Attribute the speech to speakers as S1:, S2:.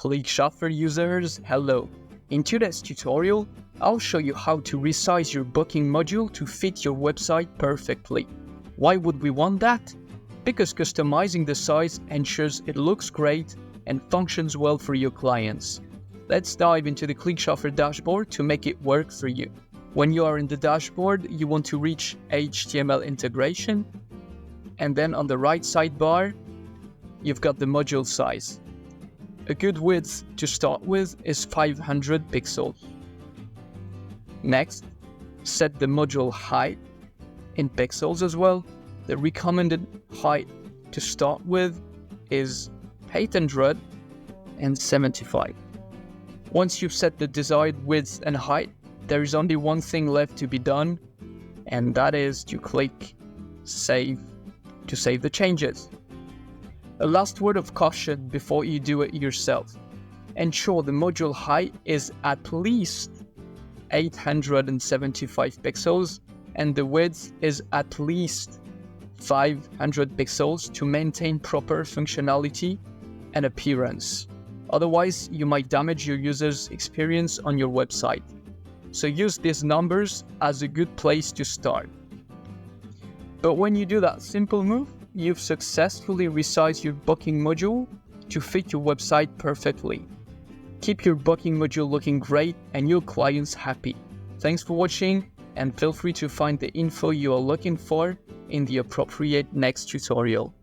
S1: ClickChauffeur users, hello! In today's tutorial, I'll show you how to resize your booking module to fit your website perfectly. Why would we want that? Because customizing the size ensures it looks great and functions well for your clients. Let's dive into the ClickChauffeur dashboard to make it work for you. When you are in the dashboard, you want to reach HTML integration, and then on the right sidebar, you've got the module size. A good width to start with is 500 pixels. Next, set the module height in pixels as well. The recommended height to start with is 875. Once you've set the desired width and height, there is only one thing left to be done, and that is to click Save to save the changes. A last word of caution before you do it yourself. Ensure the module height is at least 875 pixels and the width is at least 500 pixels to maintain proper functionality and appearance. Otherwise, you might damage your user's experience on your website. So use these numbers as a good place to start. But when you do that simple move, you've successfully resized your booking module to fit your website perfectly. Keep your booking module looking great and your clients happy. Thanks for watching, and feel free to find the info you are looking for in the appropriate next tutorial.